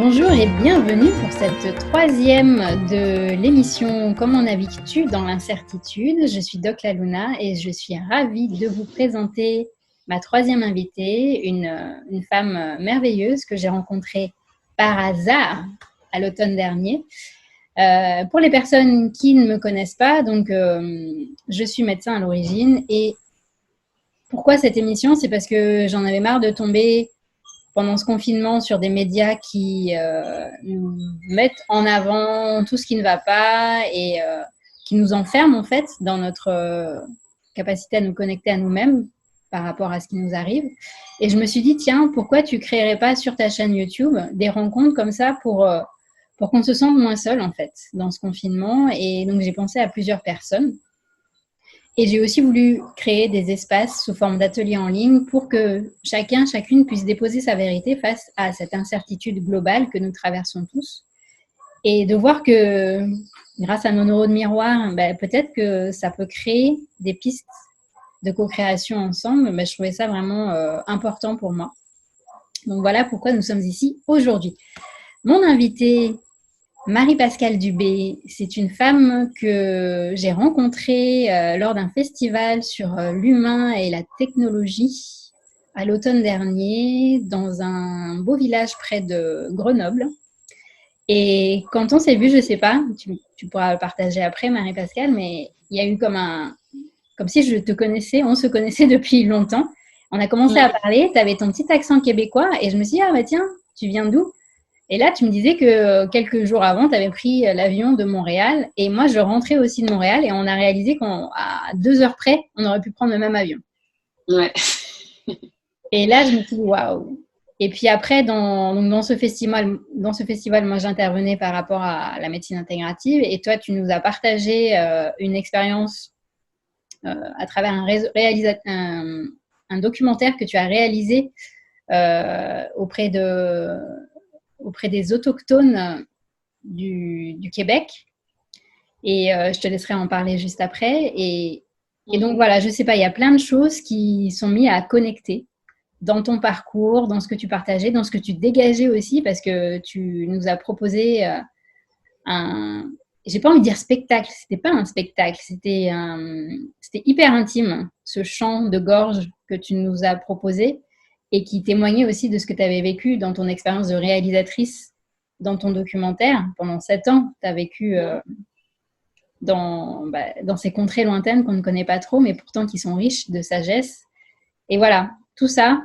Bonjour et bienvenue pour cette troisième de l'émission Comment navigues-tu dans l'incertitude. Je suis Doc Lalouna et je suis ravie de vous présenter ma troisième invitée, une femme merveilleuse que j'ai rencontrée par hasard à l'automne dernier. Pour les personnes qui ne me connaissent pas, donc je suis médecin à l'origine et pourquoi cette émission? C'est parce que j'en avais marre de tomber pendant ce confinement sur des médias qui mettent en avant tout ce qui ne va pas et qui nous enferment en fait dans notre capacité à nous connecter à nous-mêmes par rapport à ce qui nous arrive. Et je me suis dit, tiens, pourquoi tu créerais pas sur ta chaîne YouTube des rencontres comme ça pour qu'on se sente moins seul en fait dans ce confinement. Et donc j'ai pensé à plusieurs personnes. Et j'ai aussi voulu créer des espaces sous forme d'ateliers en ligne pour que chacune puisse déposer sa vérité face à cette incertitude globale que nous traversons tous. Et de voir que grâce à nos neurones miroirs, peut-être que ça peut créer des pistes de co-création ensemble. Je trouvais ça vraiment important pour moi. Donc voilà pourquoi nous sommes ici aujourd'hui. Mon invitée, Marie-Pascale Dubé, c'est une femme que j'ai rencontrée lors d'un festival sur l'humain et la technologie à l'automne dernier dans un beau village près de Grenoble. Et quand on s'est vu, je ne sais pas, tu pourras le partager après Marie-Pascale, mais il y a eu comme si je te connaissais, on se connaissait depuis longtemps. On a commencé à parler, tu avais ton petit accent québécois et je me suis dit, ah bah tiens, tu viens d'où ? Et là, tu me disais que quelques jours avant, tu avais pris l'avion de Montréal. Et moi, je rentrais aussi de Montréal. Et on a réalisé qu'à 2 heures près, on aurait pu prendre le même avion. Ouais. Et là, je me suis dit, waouh. Et puis après, dans ce festival, moi, j'intervenais par rapport à la médecine intégrative. Et toi, tu nous as partagé une expérience à travers un documentaire que tu as réalisé auprès des autochtones du Québec. Et je te laisserai en parler juste après. Et donc voilà, je sais pas, il y a plein de choses qui sont mises à connecter dans ton parcours, dans ce que tu partageais, dans ce que tu dégageais aussi, parce que tu nous as proposé j'ai pas envie de dire spectacle, c'était pas un spectacle, c'était hyper intime, ce chant de gorge que tu nous as proposé et qui témoignait aussi de ce que tu avais vécu dans ton expérience de réalisatrice dans ton documentaire. Pendant 7 ans, tu as vécu dans ces contrées lointaines qu'on ne connaît pas trop, mais pourtant qui sont riches de sagesse. Et voilà, tout ça,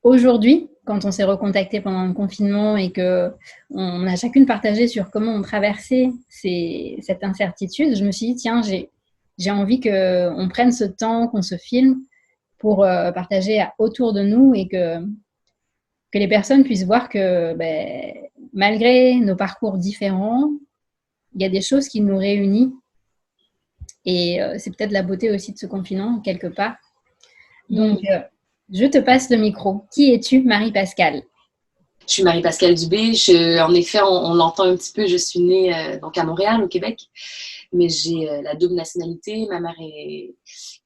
aujourd'hui, quand on s'est recontacté pendant le confinement et qu'on a chacune partagé sur comment on traversait cette incertitude, je me suis dit, tiens, j'ai envie qu'on prenne ce temps, qu'on se filme pour partager autour de nous et que les personnes puissent voir que malgré nos parcours différents, il y a des choses qui nous réunissent. Et c'est peut-être la beauté aussi de ce confinement, quelque part. Donc, je te passe le micro. Qui es-tu, Marie-Pascale? Je suis Marie-Pascale Dubé. En effet, on l'entend un petit peu, je suis née donc à Montréal, au Québec, mais j'ai la double nationalité. Ma mère est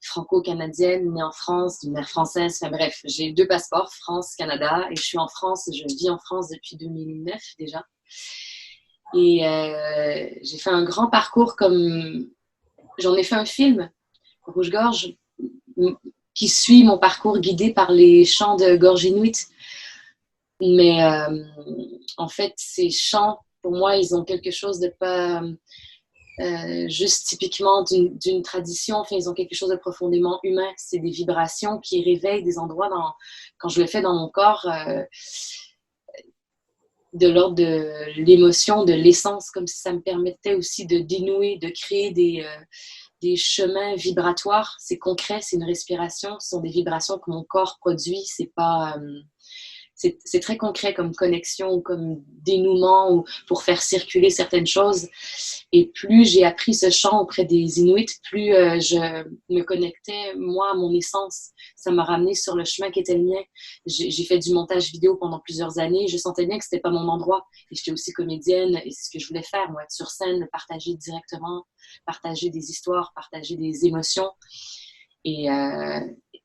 franco-canadienne, née en France, d'une mère française. Enfin bref, j'ai 2 passeports, France, Canada, et je suis en France. Je vis en France depuis 2009 déjà. Et j'ai fait un grand parcours comme... J'en ai fait un film, Rouge-Gorge, qui suit mon parcours guidé par les chants de gorge inuit. Mais en fait, ces chants, pour moi, ils ont quelque chose de pas juste typiquement d'une tradition. Enfin, ils ont quelque chose de profondément humain. C'est des vibrations qui réveillent des endroits quand je le fais dans mon corps, de l'ordre de l'émotion, de l'essence, comme si ça me permettait aussi de dénouer, de créer des chemins vibratoires. C'est concret, c'est une respiration. Ce sont des vibrations que mon corps produit. C'est pas... c'est très concret comme connexion ou comme dénouement ou pour faire circuler certaines choses. Et plus j'ai appris ce chant auprès des Inuits, plus je me connectais, moi, à mon essence. Ça m'a ramené sur le chemin qui était le mien. J'ai fait du montage vidéo pendant plusieurs années. Je sentais bien que c'était pas mon endroit. Et j'étais aussi comédienne et c'est ce que je voulais faire, moi, être sur scène, partager directement, partager des histoires, partager des émotions. Et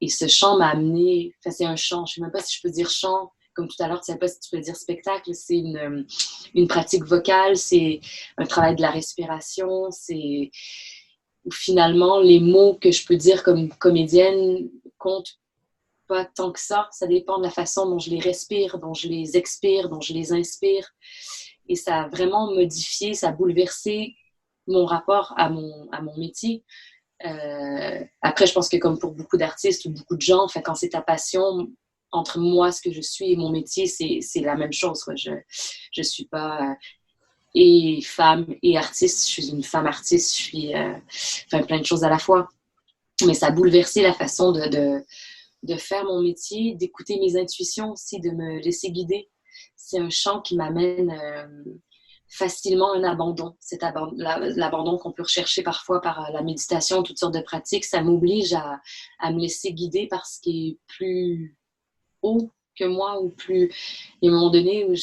ce chant m'a amené, enfin c'est un chant, je ne sais même pas si je peux dire chant, comme tout à l'heure, tu ne savais pas si tu peux dire spectacle, c'est une pratique vocale, c'est un travail de la respiration, c'est finalement les mots que je peux dire comme comédienne comptent pas tant que ça. Ça dépend de la façon dont je les respire, dont je les expire, dont je les inspire. Et ça a vraiment modifié, ça a bouleversé mon rapport à mon métier. Après, je pense que comme pour beaucoup d'artistes ou beaucoup de gens, quand c'est ta passion, entre moi, ce que je suis et mon métier, c'est la même chose. Quoi. Je suis pas et femme et artiste. Je suis une femme artiste. Je suis plein de choses à la fois. Mais ça a bouleversé la façon de faire mon métier, d'écouter mes intuitions aussi, de me laisser guider. C'est un chant qui m'amène facilement un abandon. L'abandon qu'on peut rechercher parfois par la méditation, toutes sortes de pratiques, ça m'oblige à me laisser guider par ce qui est plus haut que moi ou plus... Il y a un moment donné où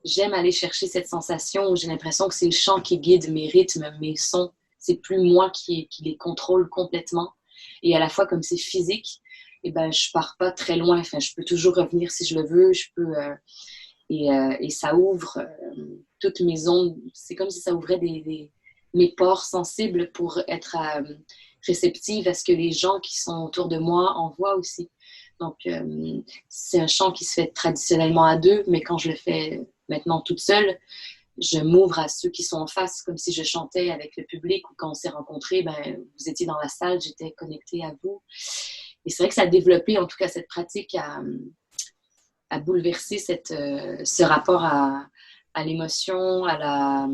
j'aime aller chercher cette sensation où j'ai l'impression que c'est le chant qui guide mes rythmes, mes sons. C'est plus moi qui les contrôle complètement. Et à la fois, comme c'est physique, eh ben, je pars pas très loin. Je peux toujours revenir si je le veux. Je peux... Et ça ouvre toutes mes ondes. C'est comme si ça ouvrait mes pores sensibles pour être réceptive à ce que les gens qui sont autour de moi envoient aussi. Donc, c'est un chant qui se fait traditionnellement à deux, mais quand je le fais maintenant toute seule, je m'ouvre à ceux qui sont en face, comme si je chantais avec le public ou quand on s'est rencontrés, vous étiez dans la salle, j'étais connectée à vous. Et c'est vrai que ça a développé, en tout cas, cette pratique à bouleverser ce rapport à l'émotion, à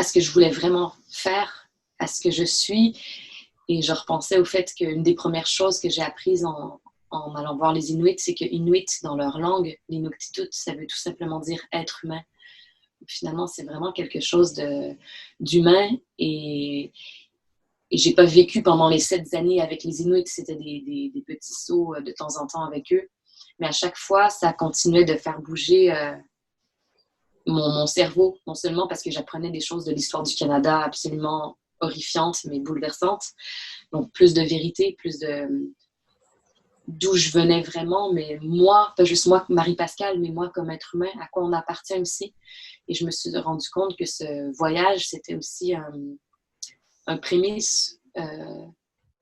ce que je voulais vraiment faire, à ce que je suis. Et je repensais au fait qu'une des premières choses que j'ai apprises en allant voir les Inuits, c'est que Inuit, dans leur langue, l'Inuktitut, ça veut tout simplement dire être humain. Finalement, c'est vraiment quelque chose d'humain. Et j'ai pas vécu pendant les 7 années avec les Inuits. C'était des petits sauts de temps en temps avec eux. Mais à chaque fois, ça continuait de faire bouger mon cerveau, non seulement parce que j'apprenais des choses de l'histoire du Canada absolument horrifiantes, mais bouleversantes. Donc, plus de vérité, plus d'où je venais vraiment, mais moi, pas juste moi, Marie-Pascale, mais moi comme être humain, à quoi on appartient aussi. Et je me suis rendu compte que ce voyage, c'était aussi un prémisse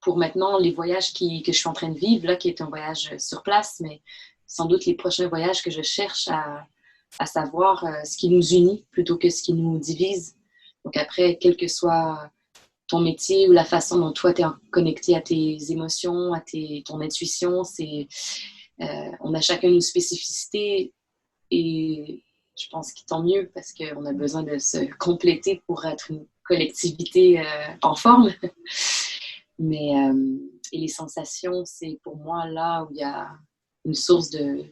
pour maintenant les voyages que je suis en train de vivre, là, qui est un voyage sur place, mais sans doute les prochains voyages que je cherche à savoir ce qui nous unit plutôt que ce qui nous divise. Donc après, quel que soit ton métier ou la façon dont toi, tu es connecté à tes émotions, à ton intuition, on a chacun nos spécificités et je pense qu'il tant mieux parce qu'on a besoin de se compléter pour être une collectivité en forme. Mais et les sensations, c'est pour moi là où il y a une source de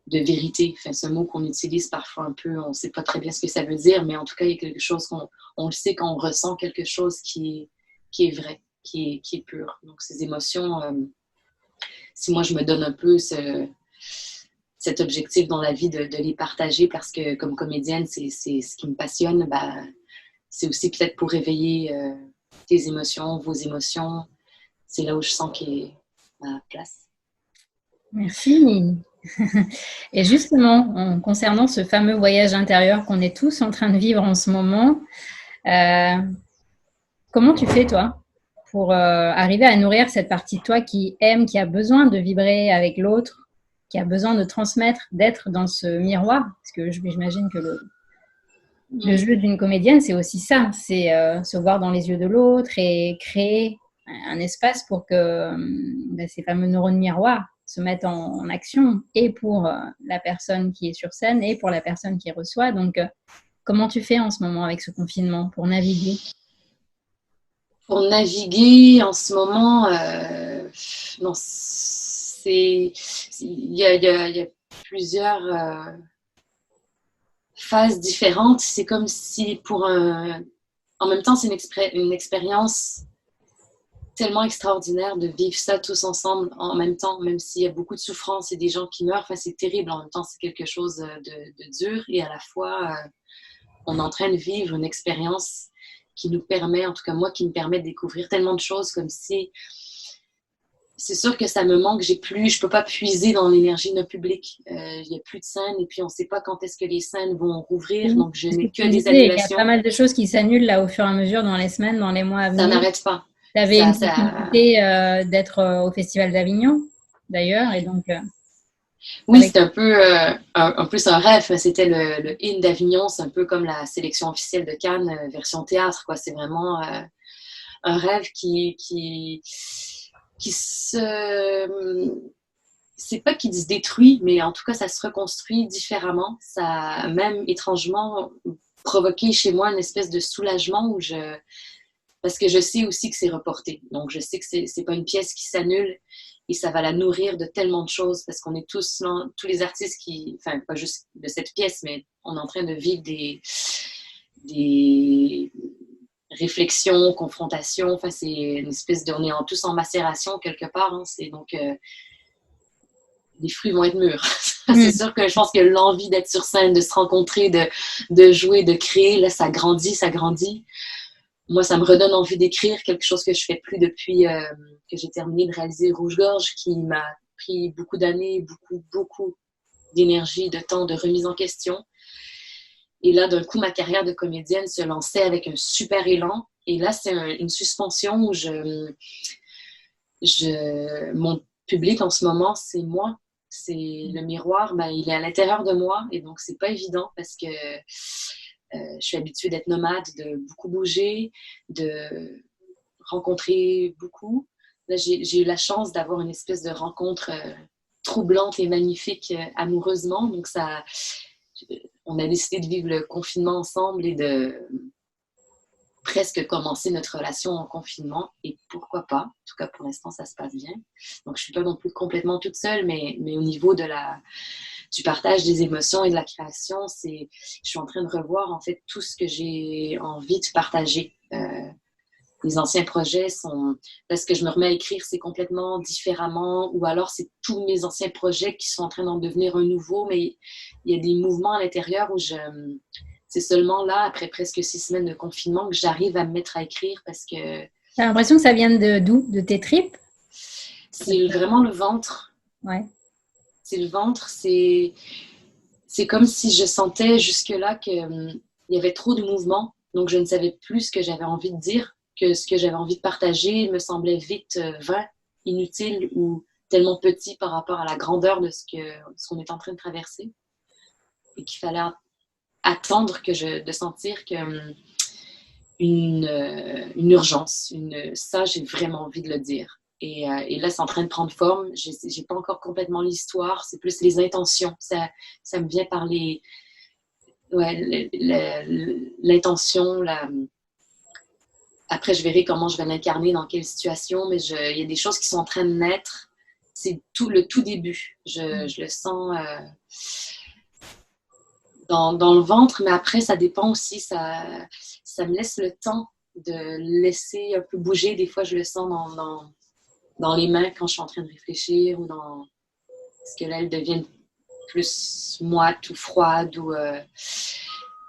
vérité. Ce mot qu'on utilise parfois un peu, on ne sait pas très bien ce que ça veut dire, mais en tout cas, il y a quelque chose on le sait quand on ressent quelque chose qui est vrai, qui est pur. Donc ces émotions, si moi je me donne un peu cet objectif dans la vie de les partager parce que comme comédienne, c'est ce qui me passionne, c'est aussi peut-être pour réveiller tes émotions, vos émotions. C'est là où je sens qu'il est ma place. Merci. Et justement, concernant ce fameux voyage intérieur qu'on est tous en train de vivre en ce moment, comment tu fais, toi, pour arriver à nourrir cette partie de toi qui aime, qui a besoin de vibrer avec l'autre, qui a besoin de transmettre, d'être dans ce miroir? Parce que j'imagine que le jeu d'une comédienne, c'est aussi ça, c'est se voir dans les yeux de l'autre et créer un espace pour que ces fameux neurones miroirs se mettent en action, et pour la personne qui est sur scène et pour la personne qui reçoit. Donc, comment tu fais en ce moment avec ce confinement pour naviguer? Pour naviguer en ce moment, non, il y a plusieurs phases différentes. C'est comme si en même temps, c'est une expérience tellement extraordinaire de vivre ça tous ensemble en même temps, même s'il y a beaucoup de souffrance et des gens qui meurent. C'est terrible. En même temps, c'est quelque chose de dur et à la fois, on est en train de vivre une expérience qui nous permet, en tout cas moi, qui me permet de découvrir tellement de choses comme si c'est sûr que ça me manque. Je peux pas puiser dans l'énergie de notre public. Il y a plus de scènes et puis on sait pas quand est-ce que les scènes vont rouvrir. Oui. Donc, je C'est ce que n'ai tu que me des disais, il y a pas annulations. mal de choses qui s'annulent là au fur et à mesure dans les semaines, dans les mois à Ça venir. n'arrête pas. Tu avais Ça, une ça... possibilité d'être au Festival d'Avignon, d'ailleurs, et donc Oui, avec... c'était un peu en plus un rêve. C'était le In d'Avignon. C'est un peu comme la sélection officielle de Cannes, version théâtre, quoi. C'est vraiment un rêve qui se c'est pas qu'il se détruit, mais en tout cas, ça se reconstruit différemment. Ça a même étrangement provoqué chez moi une espèce de soulagement parce que je sais aussi que c'est reporté. Donc, je sais que c'est pas une pièce qui s'annule et ça va la nourrir de tellement de choses parce qu'on est tous les artistes enfin, pas juste de cette pièce, mais on est en train de vivre des réflexions, confrontations. Enfin, c'est une espèce on est tous en macération quelque part. Hein. C'est donc, les fruits vont être mûrs. C'est sûr que je pense que l'envie d'être sur scène, de se rencontrer, de jouer, de créer, là, ça grandit, ça grandit. Moi, ça me redonne envie d'écrire, quelque chose que je fais plus depuis que j'ai terminé de réaliser Rouge-Gorge, qui m'a pris beaucoup d'années, beaucoup d'énergie, de temps, de remise en question. Et là, d'un coup, ma carrière de comédienne se lançait avec un super élan. Et là, c'est une suspension où mon public en ce moment, c'est moi. C'est le miroir, ben, il est à l'intérieur de moi. Et donc, c'est pas évident parce que je suis habituée d'être nomade, de beaucoup bouger, de rencontrer beaucoup. Là, j'ai eu la chance d'avoir une espèce de rencontre troublante et magnifique amoureusement. Donc, on a décidé de vivre le confinement ensemble et de presque commencer notre relation en confinement. Et pourquoi pas? En tout cas, pour l'instant, ça se passe bien. Donc, je ne suis pas non plus complètement toute seule, mais au niveau du partage des émotions et de la création, je suis en train de revoir en fait tout ce que j'ai envie de partager. Les anciens projets sont... Parce que je me remets à écrire, c'est complètement différemment, ou alors c'est tous mes anciens projets qui sont en train d'en devenir un nouveau, mais il y a des mouvements à l'intérieur où c'est seulement là, après presque 6 semaines de confinement, que j'arrive à me mettre à écrire parce que... T'as l'impression que ça vient de d'où? De tes tripes? C'est vraiment le ventre. Ouais. C'est le ventre, c'est comme si je sentais jusque-là qu'il y avait trop de mouvements, donc je ne savais plus ce que j'avais envie de dire, que ce que j'avais envie de partager me semblait vite vain, inutile ou tellement petit par rapport à la grandeur de ce qu'on est en train de traverser. Et qu'il fallait attendre de sentir que une urgence, ça j'ai vraiment envie de le dire. Et là, c'est en train de prendre forme. J'ai pas encore complètement l'histoire. C'est plus les intentions. Ça me vient par l'intention. Après, je verrai comment je vais l'incarner, dans quelle situation. Mais il y a des choses qui sont en train de naître. C'est le tout début. Je le sens dans le ventre. Mais après, ça dépend aussi. Ça me laisse le temps de laisser un peu bouger. Des fois, je le sens dans les mains quand je suis en train de réfléchir ou parce que là, elles deviennent plus moites ou froides ou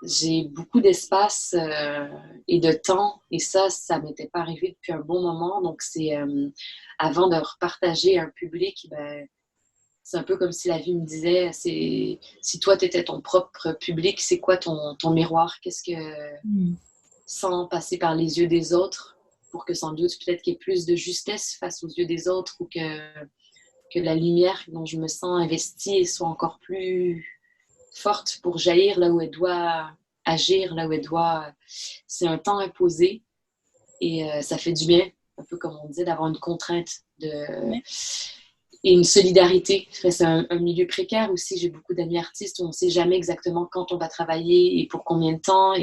j'ai beaucoup d'espace et de temps et ça m'était pas arrivé depuis un bon moment. Donc, c'est avant de repartager un public, ben, c'est un peu comme si la vie me disait, si toi, tu étais ton propre public, c'est quoi ton miroir? Qu'est-ce que, sans passer par les yeux des autres, pour que sans doute peut-être qu'il y ait plus de justesse face aux yeux des autres ou que la lumière dont je me sens investie soit encore plus forte pour jaillir là où elle doit agir, là où elle doit... C'est un temps imposé et ça fait du bien, un peu comme on disait, d'avoir une contrainte et une solidarité. C'est un milieu précaire aussi. J'ai beaucoup d'amis artistes où on ne sait jamais exactement quand on va travailler et pour combien de temps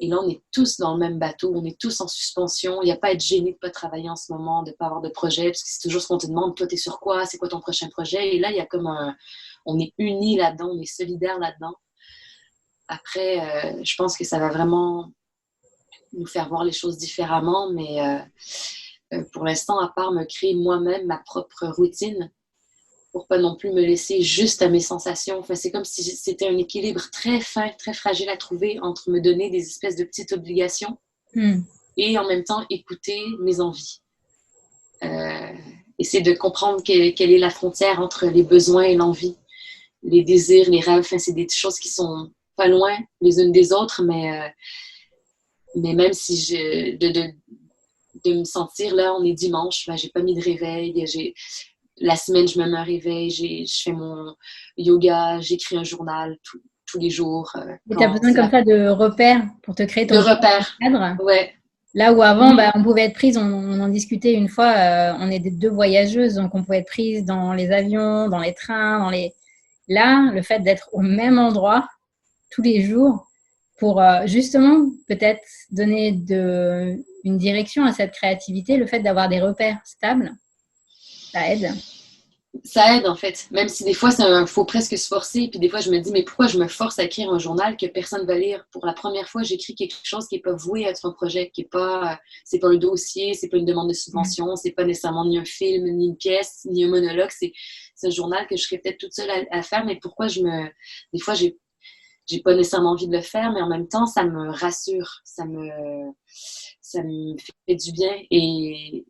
et là, on est tous dans le même bateau, on est tous en suspension. Il n'y a pas à être gêné de ne pas travailler en ce moment, de ne pas avoir de projet, parce que c'est toujours ce qu'on te demande. Toi, tu es sur quoi? C'est quoi ton prochain projet? Et là, il y a comme on est unis là-dedans, on est solidaires là-dedans. Après, je pense que ça va vraiment nous faire voir les choses différemment, mais pour l'instant, à part me créer moi-même ma propre routine, pour pas non plus me laisser juste à mes sensations. Enfin, c'est comme si c'était un équilibre très fin, très fragile à trouver entre me donner des espèces de petites obligations et en même temps écouter mes envies. essayer de comprendre quelle est la frontière entre les besoins et l'envie, les désirs, les rêves. Enfin, c'est des choses qui sont pas loin les unes des autres, mais même si de me sentir, là, on est dimanche, ben, j'ai pas mis de réveil, la semaine, je me mets un réveil, je fais mon yoga, j'écris un journal tous les jours. Et tu as besoin comme ça de repères pour te créer de ton repères, cadre. ouais. Là où avant, on pouvait être prise, on en discutait une fois, on est des deux voyageuses, donc on pouvait être prise dans les avions, dans les trains, Là, le fait d'être au même endroit tous les jours pour justement peut-être donner une direction à cette créativité, le fait d'avoir des repères stables, ça aide. Ça aide en fait, même si des fois faut presque se forcer, puis des fois je me dis mais pourquoi je me force à écrire un journal que personne va lire? Pour la première fois, j'écris quelque chose qui n'est pas voué à être un projet, qui est pas, c'est pas un dossier, c'est pas une demande de subvention, c'est pas nécessairement ni un film, ni une pièce, ni un monologue, c'est un journal que je serais peut-être toute seule à faire, mais pourquoi des fois j'ai pas nécessairement envie de le faire, mais en même temps ça me rassure, ça me fait du bien. Et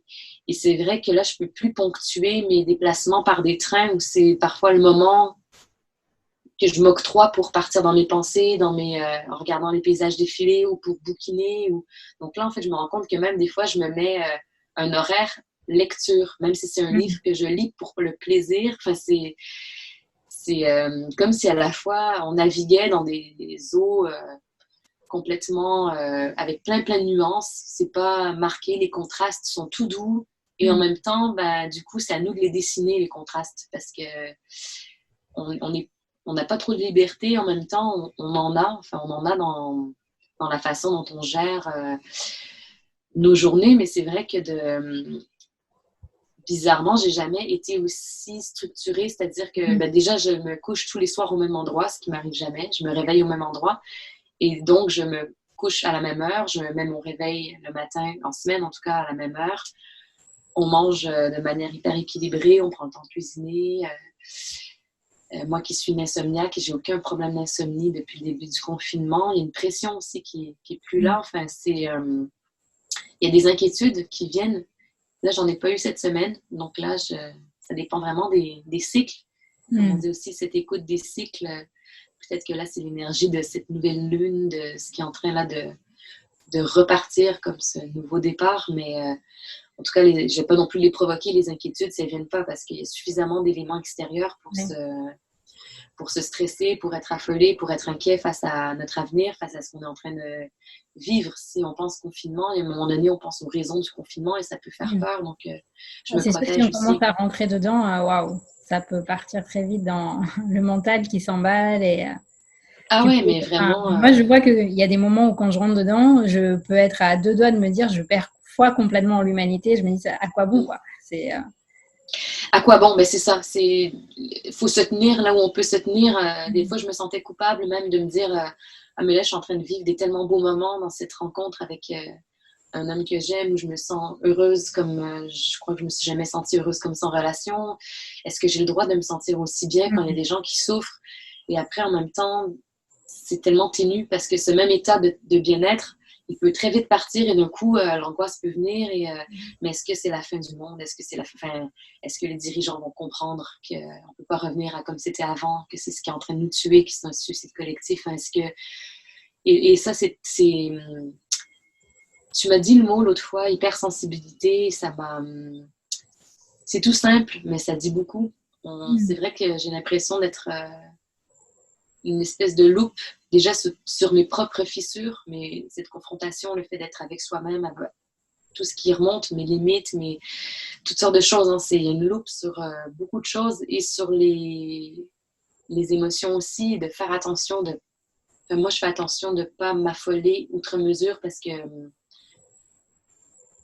c'est vrai que là, je peux plus ponctuer mes déplacements par des trains où c'est parfois le moment que je m'octroie pour partir dans mes pensées, en regardant les paysages défiler ou pour bouquiner. Donc là, en fait, je me rends compte que même des fois, je me mets un horaire lecture, même si c'est un livre que je lis pour le plaisir. Enfin, c'est comme si à la fois on naviguait dans des eaux complètement avec plein de nuances. C'est pas marqué, les contrastes sont tout doux. Et en même temps, du coup, c'est à nous de les dessiner, les contrastes, parce que on n'a pas trop de liberté. En même temps, on en a dans la façon dont on gère nos journées. Mais c'est vrai que bizarrement, j'ai jamais été aussi structurée. C'est-à-dire que déjà, je me couche tous les soirs au même endroit, ce qui m'arrive jamais. Je me réveille au même endroit. Et donc, je me couche à la même heure. Je mets mon réveil le matin, en semaine en tout cas, à la même heure. On mange de manière hyper équilibrée, on prend le temps de cuisiner. Moi qui suis une insomniaque, j'ai aucun problème d'insomnie depuis le début du confinement. Il y a une pression aussi qui est plus là. Enfin, il y a des inquiétudes qui viennent. Là, j'en ai pas eu cette semaine. Donc là, ça dépend vraiment des cycles. Comme on dit aussi, cette écoute des cycles. Peut-être que là, c'est l'énergie de cette nouvelle lune, de ce qui est en train là de repartir comme ce nouveau départ. Mais en tout cas, je ne vais pas non plus les provoquer, les inquiétudes, ça ne viennent pas parce qu'il y a suffisamment d'éléments extérieurs pour se stresser, pour être affolé, pour être inquiet face à notre avenir, face à ce qu'on est en train de vivre. Si on pense confinement, et à un moment donné, on pense aux raisons du confinement et ça peut faire peur. Donc, je me protège si on aussi. commence à rentrer dedans, waouh, ça peut partir très vite dans le mental qui s'emballe et... mais vraiment... Moi, je vois qu'il y a des moments où quand je rentre dedans, je peux être à deux doigts de me dire je perds foi complètement en l'humanité. Je me dis à quoi bon, quoi. À quoi bon? C'est ça. Il faut se tenir là où on peut se tenir. Des fois, je me sentais coupable même de me dire ah, mais là, je suis en train de vivre des tellement beaux moments dans cette rencontre avec un homme que j'aime, où je me sens heureuse comme je crois que je me suis jamais sentie heureuse comme ça en relation. Est-ce que j'ai le droit de me sentir aussi bien quand il y a des gens qui souffrent? Et après, en même temps, c'est tellement ténu parce que ce même état de bien-être, il peut très vite partir et d'un coup, l'angoisse peut venir. Mais est-ce que c'est la fin du monde? Est-ce que c'est la fin? Est-ce que les dirigeants vont comprendre qu'on ne peut pas revenir à comme c'était avant, que c'est ce qui est en train de nous tuer, que c'est un suicide collectif? Est-ce que... Et ça, tu m'as dit le mot l'autre fois, hypersensibilité, c'est tout simple, mais ça dit beaucoup. C'est vrai que j'ai l'impression d'être une espèce de loupe, déjà sur mes propres fissures, mais cette confrontation, le fait d'être avec soi-même, avec tout ce qui remonte, mes limites, toutes sortes de choses. Hein. C'est une loupe sur beaucoup de choses et sur les émotions aussi, de faire attention. Moi, je fais attention de ne pas m'affoler outre mesure parce que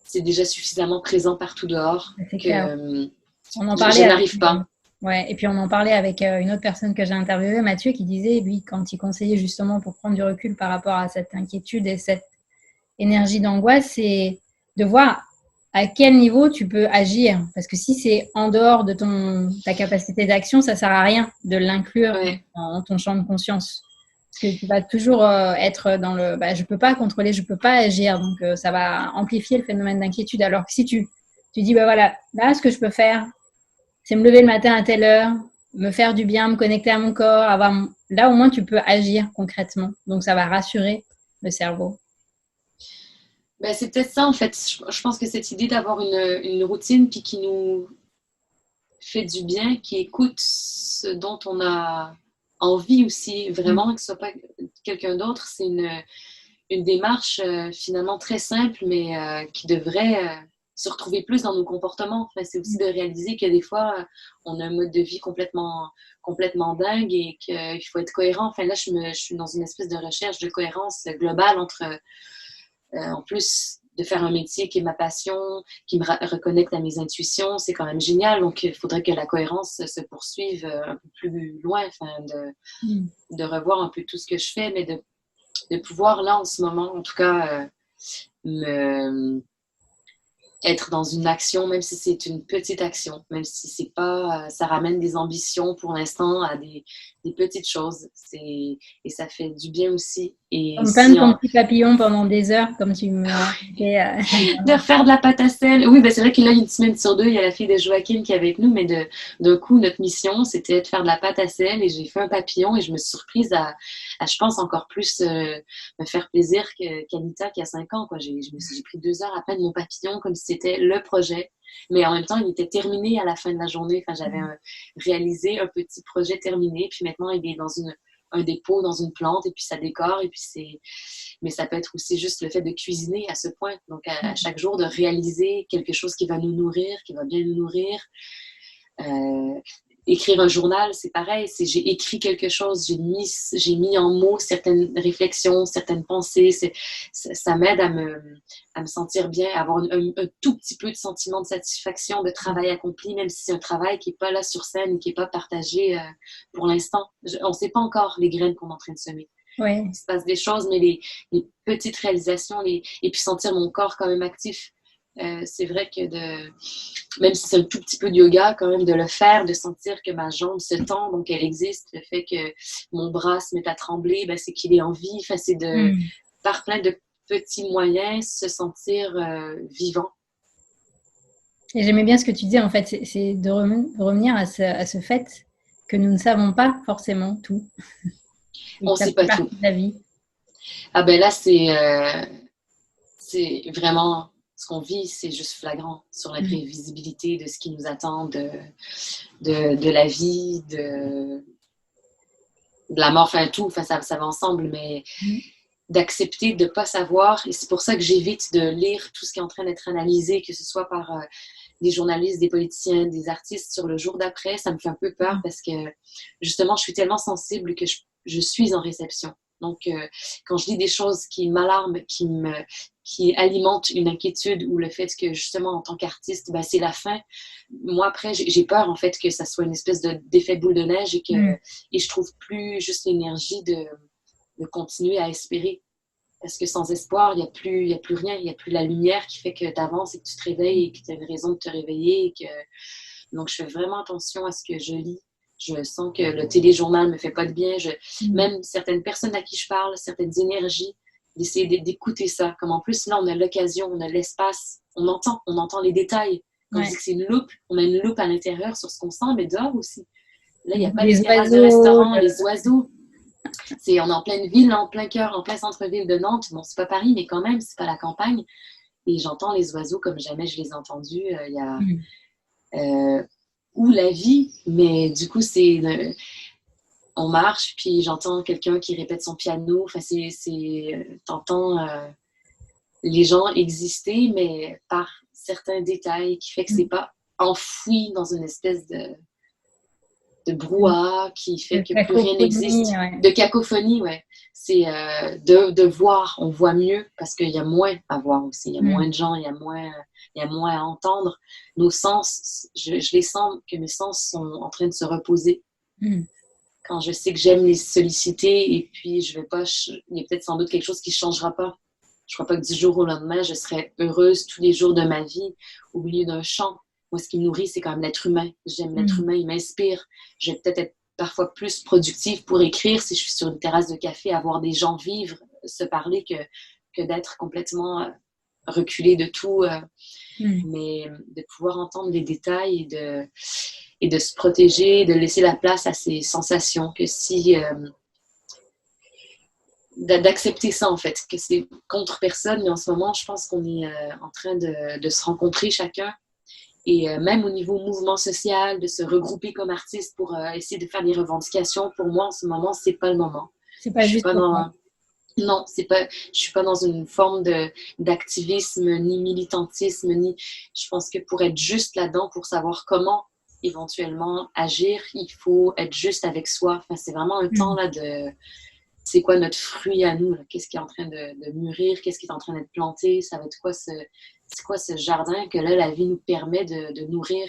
c'est déjà suffisamment présent partout dehors que je n'arrive pas. Ouais, et puis on en parlait avec une autre personne que j'ai interviewée, Mathieu, qui disait, lui, quand il conseillait justement pour prendre du recul par rapport à cette inquiétude et cette énergie d'angoisse, c'est de voir à quel niveau tu peux agir. Parce que si c'est en dehors de ta capacité d'action, ça ne sert à rien de l'inclure dans ton champ de conscience. Parce que tu vas toujours être dans je ne peux pas contrôler, je ne peux pas agir. Donc, ça va amplifier le phénomène d'inquiétude. Alors que si tu Tu dis, bah voilà, là, ce que je peux faire, c'est me lever le matin à telle heure, me faire du bien, me connecter à mon corps, là au moins tu peux agir concrètement. Donc ça va rassurer le cerveau. Ben, c'est peut-être ça, en fait. Je pense que cette idée d'avoir une routine puis qui nous fait du bien, qui écoute ce dont on a envie aussi, vraiment, que ce soit pas quelqu'un d'autre, c'est une démarche finalement très simple, mais qui devrait se retrouver plus dans nos comportements. Enfin, c'est aussi de réaliser que des fois, on a un mode de vie complètement dingue et qu'il faut être cohérent. Enfin, là, je suis dans une espèce de recherche de cohérence globale entre, en plus de faire un métier qui est ma passion, qui me reconnecte à mes intuitions, c'est quand même génial. Donc, il faudrait que la cohérence se poursuive un peu plus loin, enfin, de revoir un peu tout ce que je fais, mais de pouvoir, là, en ce moment, en tout cas, être dans une action, même si c'est une petite action, même si c'est pas, ça ramène des ambitions pour l'instant à des petites choses. Et ça fait du bien aussi. Et Comme peindre si ton petit papillon pendant des heures, comme tu me racontais. de refaire de la pâte à sel. Oui, ben c'est vrai que là, une semaine sur deux, il y a la fille de Joachim qui est avec nous, mais d'un coup, notre mission, c'était de faire de la pâte à sel et j'ai fait un papillon et je me suis surprise à je pense, encore plus me faire plaisir qu'Anita qui a 5 ans. Quoi. J'ai pris 2 heures à peine mon papillon comme si c'était le projet. Mais en même temps, il était terminé à la fin de la journée. Enfin, j'avais réalisé un petit projet terminé. Puis maintenant, il est dans un dépôt, dans une plante, et puis ça décore, et puis c'est... Mais ça peut être aussi juste le fait de cuisiner à ce point. Donc, à chaque jour, de réaliser quelque chose qui va nous nourrir, qui va bien nous nourrir. Écrire un journal, c'est pareil. J'ai écrit quelque chose, j'ai mis en mots certaines réflexions, certaines pensées. Ça m'aide à me sentir bien, à avoir un tout petit peu de sentiment de satisfaction, de travail accompli, même si c'est un travail qui n'est pas là sur scène, qui n'est pas partagé pour l'instant. On ne sait pas encore les graines qu'on est en train de semer. Ouais. Il se passe des choses, mais les petites réalisations, et puis sentir mon corps quand même actif. C'est vrai que même si c'est un tout petit peu de yoga, quand même de le faire, de sentir que ma jambe se tend, donc elle existe, le fait que mon bras se met à trembler, ben, c'est qu'il est en vie. Enfin, c'est par plein de petits moyens, se sentir vivant. Et j'aimais bien ce que tu disais, en fait, c'est de revenir à ce fait que nous ne savons pas forcément tout. On ne sait pas tout. De la vie. Ah ben là, c'est vraiment ce qu'on vit, c'est juste flagrant sur l'imprévisibilité de ce qui nous attend, de la vie, de la mort, enfin tout, enfin, ça va ensemble, mais d'accepter de ne pas savoir. Et c'est pour ça que j'évite de lire tout ce qui est en train d'être analysé, que ce soit par des journalistes, des politiciens, des artistes sur le jour d'après. Ça me fait un peu peur parce que justement, je suis tellement sensible que je suis en réception. Donc, quand je lis des choses qui m'alarment, qui alimentent une inquiétude ou le fait que justement, en tant qu'artiste, ben, c'est la fin, moi, après, j'ai peur en fait que ça soit une espèce d'effet boule de neige et je trouve plus juste l'énergie de continuer à espérer. Parce que sans espoir, il n'y a plus rien, il n'y a plus la lumière qui fait que tu avances et que tu te réveilles et que tu as une raison de te réveiller. Donc, je fais vraiment attention à ce que je lis. Je sens que le téléjournal ne me fait pas de bien. Même certaines personnes à qui je parle, certaines énergies, d'essayer d'écouter ça. Comme en plus, là, on a l'occasion, on a l'espace, on entend les détails. Quand je dis que c'est une loupe, on a une loupe à l'intérieur sur ce qu'on sent, mais dehors aussi. Là, il n'y a pas les terrasses de restaurants, les oiseaux. On est en pleine ville, en plein cœur, en plein centre-ville de Nantes. Bon, c'est pas Paris, mais quand même, c'est pas la campagne. Et j'entends les oiseaux comme jamais je les ai entendus. Il y a ou la vie, mais du coup, on marche, puis j'entends quelqu'un qui répète son piano. Enfin, t'entends les gens exister, mais par certains détails qui fait que c'est pas enfoui dans une espèce de brouhaha qui fait que plus rien n'existe. Ouais. De cacophonie, ouais. C'est de voir, on voit mieux parce qu'il y a moins à voir aussi. Il y a moins de gens, il y a moins à entendre. Nos sens, je les sens que mes sens sont en train de se reposer. Quand je sais que j'aime les solliciter et puis je vais pas, il y a peut-être sans doute quelque chose qui ne changera pas. Je crois pas que du jour au lendemain, je serai heureuse tous les jours de ma vie au milieu d'un champ. Moi, ce qui me nourrit, c'est quand même l'être humain. J'aime l'être humain, il m'inspire. Je vais peut-être être parfois plus productive pour écrire si je suis sur une terrasse de café, à voir des gens vivre, se parler, que d'être complètement reculer de tout, mais de pouvoir entendre les détails et de se protéger, de laisser la place à ces sensations, que si... d'accepter ça, en fait, que c'est contre personne, mais en ce moment, je pense qu'on est en train de se rencontrer chacun. Et même au niveau mouvement social, de se regrouper comme artiste pour essayer de faire des revendications, pour moi, en ce moment, c'est pas le moment. C'est pas juste pour moi. Non, c'est pas, je suis pas dans une forme d'activisme, ni militantisme, ni... Je pense que pour être juste là-dedans, pour savoir comment éventuellement agir, il faut être juste avec soi. Enfin, c'est vraiment un temps là de... C'est quoi notre fruit à nous? Qu'est-ce qui est en train de mûrir? Qu'est-ce qui est en train d'être planté? Ça va être quoi c'est quoi ce jardin que là, la vie nous permet de nourrir?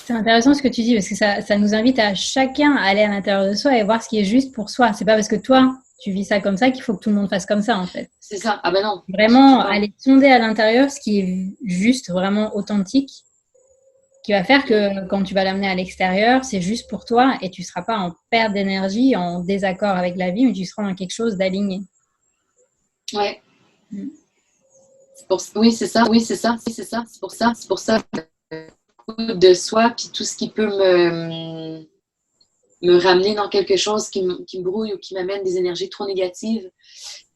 C'est intéressant ce que tu dis parce que ça nous invite à chacun à aller à l'intérieur de soi et voir ce qui est juste pour soi. C'est pas parce que toi, tu vis ça comme ça qu'il faut que tout le monde fasse comme ça, en fait. C'est ça. Ah ben non. Vraiment aller sonder à l'intérieur ce qui est juste, vraiment authentique, qui va faire que quand tu vas l'amener à l'extérieur, c'est juste pour toi et tu ne seras pas en perte d'énergie, en désaccord avec la vie, mais tu seras dans quelque chose d'aligné. Ouais. Oui, c'est ça. C'est pour ça. De soi, puis tout ce qui peut me ramener dans quelque chose qui me brouille ou qui m'amène des énergies trop négatives,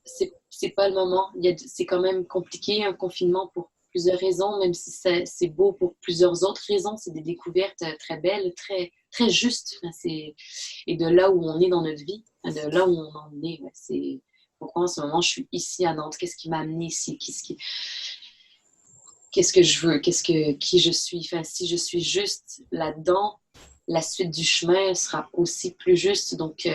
c'est pas le moment. C'est quand même compliqué, un confinement pour plusieurs raisons, même si c'est beau pour plusieurs autres raisons. C'est des découvertes très belles, très, très justes. Et de là où on est dans notre vie, de là où on en est, c'est pourquoi en ce moment je suis ici à Nantes. Qu'est-ce qui m'a amenée ici? Qu'est-ce que je veux? Qui je suis? Enfin, si je suis juste là-dedans, la suite du chemin sera aussi plus juste. Donc,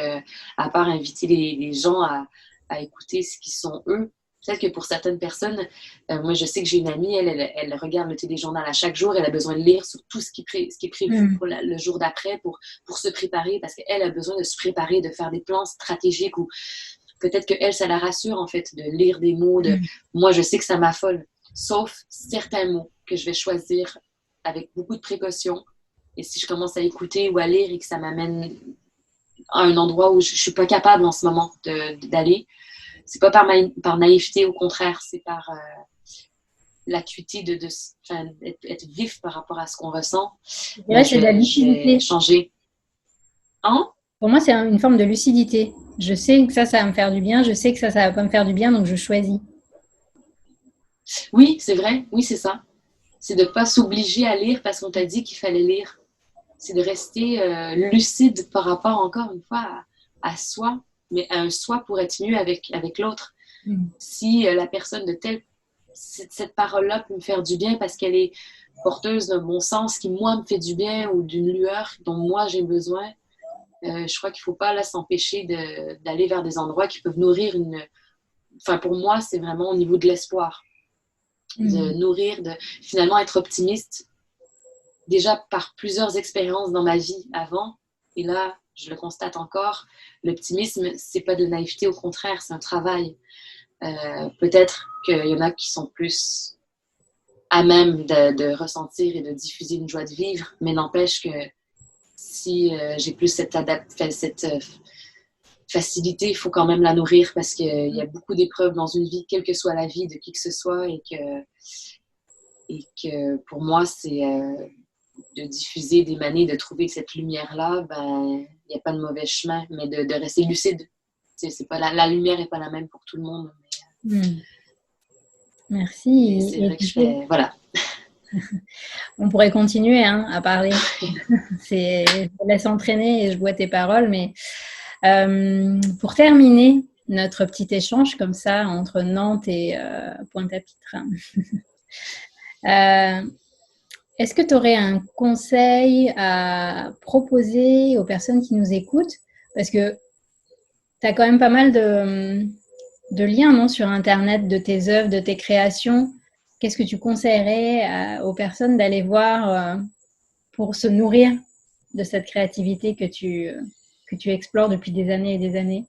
à part inviter les gens à écouter ce qui sont eux, peut-être que pour certaines personnes, moi je sais que j'ai une amie, elle regarde le téléjournal à chaque jour, elle a besoin de lire sur tout ce qui est prévu pour le jour d'après, pour se préparer, parce qu'elle a besoin de se préparer, de faire des plans stratégiques, ou peut-être qu'elle, ça la rassure en fait, de lire des mots. Moi je sais que ça m'affole, sauf certains mots que je vais choisir avec beaucoup de précaution. Et si je commence à écouter ou à lire et que ça m'amène à un endroit où je ne suis pas capable en ce moment d'aller, c'est pas par naïveté, au contraire, c'est par l'acuité d'être vif par rapport à ce qu'on ressent. Ouais, c'est de la lucidité. Changer. Hein? Pour moi, c'est une forme de lucidité. Je sais que ça va me faire du bien, je sais que ça va pas me faire du bien, donc je choisis. Oui, c'est vrai, oui, c'est ça. C'est de ne pas s'obliger à lire parce qu'on t'a dit qu'il fallait lire. C'est de rester lucide par rapport, encore une fois, à soi, mais à un soi pour être mieux avec l'autre. Si la personne cette parole-là peut me faire du bien parce qu'elle est porteuse d'un bon sens qui, moi, me fait du bien, ou d'une lueur dont moi, j'ai besoin, je crois qu'il ne faut pas là s'empêcher d'aller vers des endroits qui peuvent nourrir Enfin, pour moi, c'est vraiment au niveau de l'espoir. De nourrir, de finalement être optimiste, déjà par plusieurs expériences dans ma vie avant, et là, je le constate encore, l'optimisme, c'est pas de la naïveté, au contraire, c'est un travail. Peut-être qu'il y en a qui sont plus à même de ressentir et de diffuser une joie de vivre, mais n'empêche que si j'ai plus cette facilité, il faut quand même la nourrir, parce qu'il y a beaucoup d'épreuves dans une vie, quelle que soit la vie de qui que ce soit, et que pour moi, c'est de diffuser, d'émaner, de trouver cette lumière-là, il n'y a pas de mauvais chemin, mais de rester lucide. C'est pas la lumière n'est pas la même pour tout le monde. Mais, merci. C'est vrai que je fais... Voilà. On pourrait continuer à parler. Je te laisse entraîner et je bois tes paroles, mais pour terminer notre petit échange comme ça entre Nantes et Pointe-à-Pitre, est-ce que tu aurais un conseil à proposer aux personnes qui nous écoutent? Parce que tu as quand même pas mal de liens, non, sur Internet, de tes œuvres, de tes créations. Qu'est-ce que tu conseillerais aux personnes d'aller voir pour se nourrir de cette créativité que tu explores depuis des années et des années?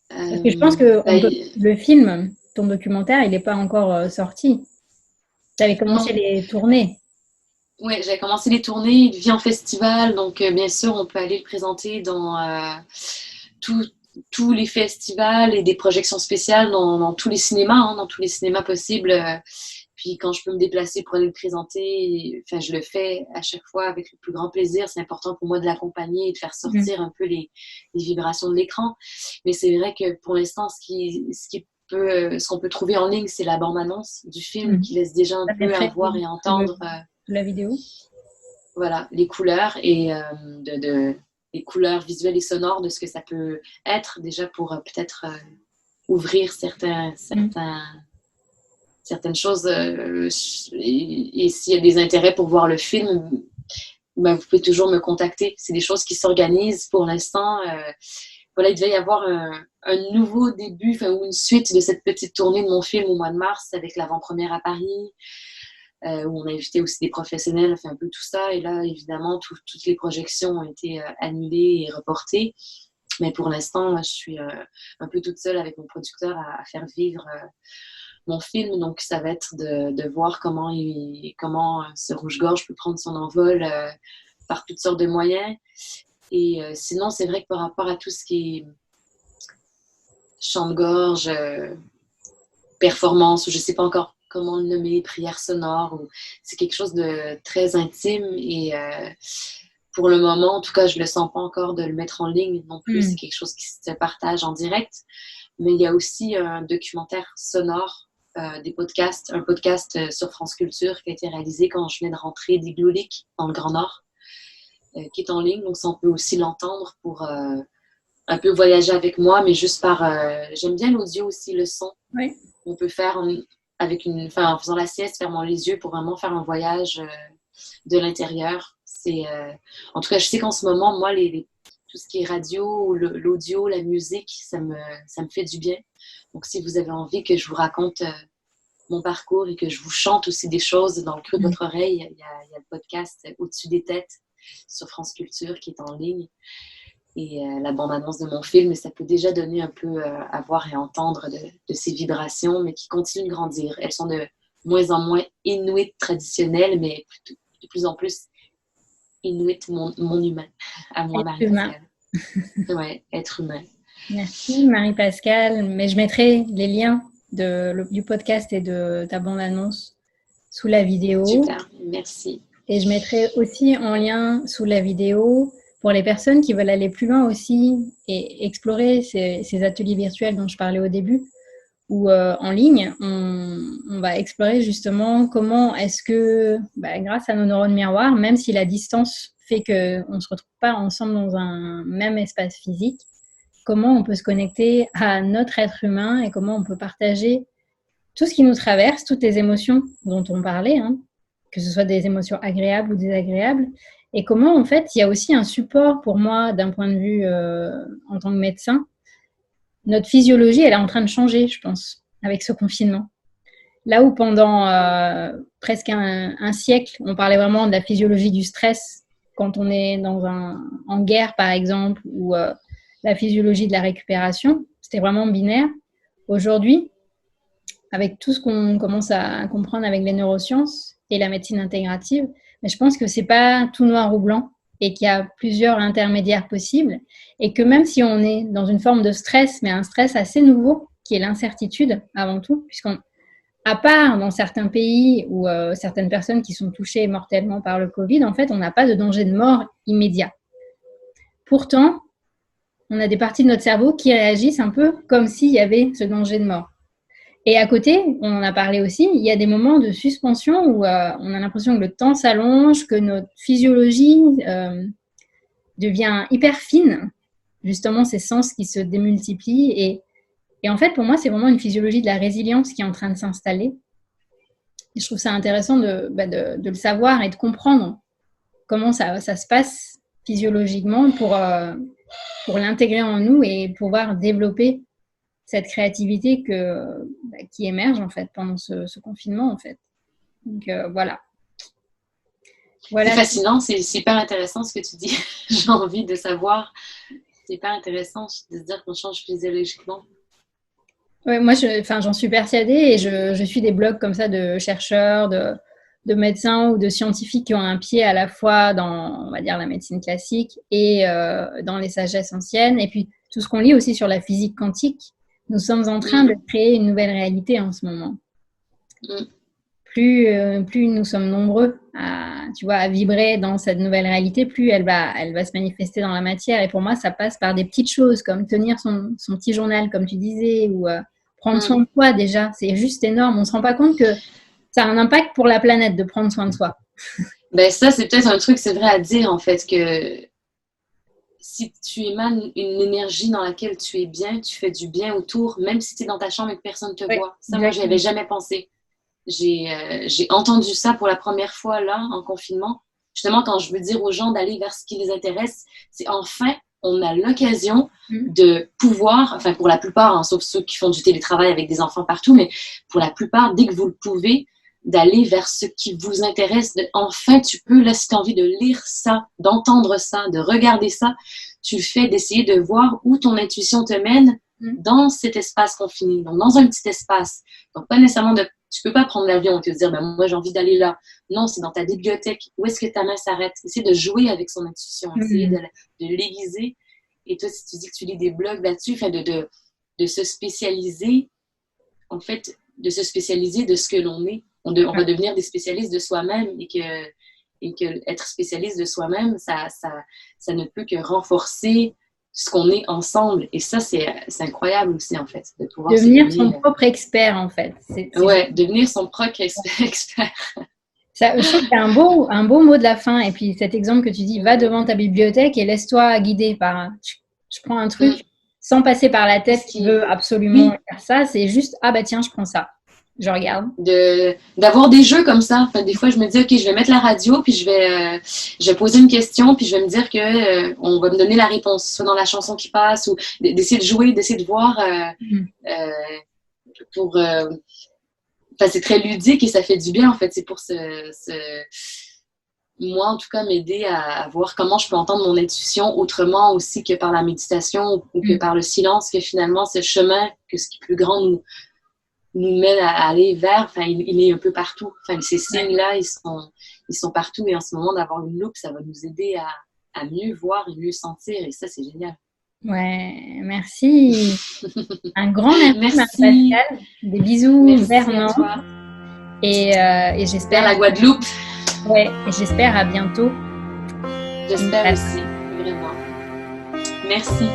Parce que je pense que le film, ton documentaire, il n'est pas encore sorti. Tu avais commencé les tournées. Oui, j'avais commencé les tournées, il vit en festival, donc bien sûr, on peut aller le présenter dans tous les festivals et des projections spéciales dans tous les cinémas, hein, dans tous les cinémas possibles. Puis quand je peux me déplacer pour aller le présenter, enfin, je le fais à chaque fois avec le plus grand plaisir. C'est important pour moi de l'accompagner et de faire sortir un peu les vibrations de l'écran. Mais c'est vrai que pour l'instant, ce qu'on peut trouver en ligne, c'est la bande-annonce du film qui laisse déjà un peu à voir et entendre la vidéo. Voilà, les couleurs et les couleurs visuelles et sonores de ce que ça peut être déjà pour peut-être ouvrir certaines choses. Et s'il y a des intérêts pour voir le film, ben, vous pouvez toujours me contacter. C'est des choses qui s'organisent pour l'instant. Voilà, il devait y avoir un nouveau début ou une suite de cette petite tournée de mon film au mois de mars avec l'avant-première à Paris. Où on a invité aussi des professionnels, un peu tout ça. Et là, évidemment, toutes les projections ont été annulées et reportées. Mais pour l'instant, je suis un peu toute seule avec mon producteur à faire vivre mon film. Donc, ça va être de voir comment ce rouge-gorge peut prendre son envol par toutes sortes de moyens. Et sinon, c'est vrai que par rapport à tout ce qui est chant de gorge, performance, ou je ne sais pas encore comment le nommer, prière sonore, c'est quelque chose de très intime et pour le moment, en tout cas, je ne le sens pas encore de le mettre en ligne non plus. C'est quelque chose qui se partage en direct. Mais il y a aussi un documentaire sonore, un podcast sur France Culture qui a été réalisé quand je venais de rentrer d'Igloolik dans le Grand Nord, qui est en ligne. Donc, ça, on peut aussi l'entendre pour un peu voyager avec moi, mais juste par... j'aime bien l'audio aussi, le son. Oui. On peut faire... en faisant la sieste, fermant les yeux pour vraiment faire un voyage de l'intérieur. En tout cas, je sais qu'en ce moment, moi, tout ce qui est radio, l'audio, la musique, ça me fait du bien. Donc, si vous avez envie que je vous raconte mon parcours et que je vous chante aussi des choses dans le creux de votre oreille, il y a le podcast Au-dessus des têtes sur France Culture qui est en ligne. Et la bande-annonce de mon film, ça peut déjà donner un peu à voir et entendre de ces vibrations, mais qui continuent de grandir. Elles sont de moins en moins inuites traditionnelles, mais de plus en plus inuites mon humain, à moi, Marie-Pascale. Oui, être humain. Merci Marie-Pascale, mais je mettrai les liens du podcast et de ta bande-annonce sous la vidéo. Super, merci. Et je mettrai aussi en lien sous la vidéo pour les personnes qui veulent aller plus loin aussi et explorer ces ateliers virtuels dont je parlais au début, où en ligne, on va explorer justement comment est-ce que, grâce à nos neurones miroirs, même si la distance fait qu'on ne se retrouve pas ensemble dans un même espace physique, comment on peut se connecter à notre être humain et comment on peut partager tout ce qui nous traverse, toutes les émotions dont on parlait, hein, que ce soit des émotions agréables ou désagréables, et comment, en fait, il y a aussi un support pour moi d'un point de vue en tant que médecin. Notre physiologie, elle est en train de changer, je pense, avec ce confinement. Là où pendant presque un siècle, on parlait vraiment de la physiologie du stress, quand on est en guerre, par exemple, ou la physiologie de la récupération, c'était vraiment binaire. Aujourd'hui, avec tout ce qu'on commence à comprendre avec les neurosciences et la médecine intégrative, mais je pense que c'est pas tout noir ou blanc et qu'il y a plusieurs intermédiaires possibles et que même si on est dans une forme de stress, mais un stress assez nouveau, qui est l'incertitude avant tout, à part dans certains pays ou certaines personnes qui sont touchées mortellement par le Covid, en fait, on n'a pas de danger de mort immédiat. Pourtant, on a des parties de notre cerveau qui réagissent un peu comme s'il y avait ce danger de mort. Et à côté, on en a parlé aussi, il y a des moments de suspension où on a l'impression que le temps s'allonge, que notre physiologie devient hyper fine, justement ces sens qui se démultiplient. Et en fait, pour moi, c'est vraiment une physiologie de la résilience qui est en train de s'installer. Et je trouve ça intéressant de le savoir et de comprendre comment ça se passe physiologiquement pour l'intégrer en nous et pouvoir développer cette créativité qui émerge en fait pendant ce confinement en fait. Donc voilà. C'est fascinant, c'est super intéressant ce que tu dis. J'ai envie de savoir. C'est hyper intéressant de se dire qu'on change physiologiquement. Ouais, moi j'en suis persuadée et je suis des blogs comme ça de chercheurs, de médecins ou de scientifiques qui ont un pied à la fois dans, on va dire, la médecine classique et dans les sagesses anciennes. Et puis tout ce qu'on lit aussi sur la physique quantique, nous sommes en train de créer une nouvelle réalité en ce moment. Plus nous sommes nombreux à vibrer dans cette nouvelle réalité, plus elle va se manifester dans la matière. Et pour moi, ça passe par des petites choses comme tenir son petit journal, comme tu disais, ou prendre soin de soi déjà. C'est juste énorme. On ne se rend pas compte que ça a un impact pour la planète de prendre soin de soi. Ben ça, c'est peut-être un truc, c'est vrai à dire en fait, que si tu émanes une énergie dans laquelle tu es bien, tu fais du bien autour, même si tu es dans ta chambre et que personne ne te voit. Ça, moi, je n'y avais jamais pensé. J'ai entendu ça pour la première fois là, en confinement. Justement, quand je veux dire aux gens d'aller vers ce qui les intéresse, c'est enfin, on a l'occasion de pouvoir, enfin pour la plupart, hein, sauf ceux qui font du télétravail avec des enfants partout, mais pour la plupart, dès que vous le pouvez, d'aller vers ce qui vous intéresse. Enfin, tu peux, là, si tu as envie de lire ça, d'entendre ça, de regarder ça, tu le fais, d'essayer de voir où ton intuition te mène dans cet espace confiné, donc dans un petit espace. Donc, pas nécessairement tu peux pas prendre l'avion et te dire, ben, moi, j'ai envie d'aller là. Non, c'est dans ta bibliothèque. Où est-ce que ta main s'arrête? Essayer de jouer avec son intuition, essayer de l'aiguiser. Et toi, si tu dis que tu lis des blogs là-dessus, de se spécialiser, en fait, de se spécialiser de ce que l'on est. On va devenir des spécialistes de soi-même et que être spécialiste de soi-même, ça ne peut que renforcer ce qu'on est ensemble. Et ça, c'est incroyable aussi, en fait, de pouvoir devenir son propre expert, en fait. Devenir son propre expert. Ça, je trouve qu'il y a un beau mot de la fin. Et puis, cet exemple que tu dis, va devant ta bibliothèque et laisse-toi guider par... Je prends un truc sans passer par la tête qui veut absolument faire ça. C'est juste, ah bah tiens, je prends ça. Je regarde. D'avoir des jeux comme ça. Enfin, des fois, je me dis, OK, je vais mettre la radio, puis je vais poser une question, puis je vais me dire que on va me donner la réponse, soit dans la chanson qui passe, ou d'essayer de jouer, d'essayer de voir Enfin, c'est très ludique et ça fait du bien, en fait. C'est pour moi, en tout cas, m'aider à voir comment je peux entendre mon intuition autrement aussi que par la méditation ou que par le silence, que finalement, c'est le chemin que ce qui est plus grand nous mène à aller vers. Enfin, il est un peu partout. Enfin, ces signes-là, ils sont partout. Et en ce moment, d'avoir une loupe, ça va nous aider à mieux voir et mieux sentir. Et ça, c'est génial. Ouais, merci. Un grand merci, Pascal. Des bisous vers Nantes. Et j'espère... Vers la Guadeloupe. Ouais, et j'espère à bientôt. J'espère aussi, vraiment. Merci.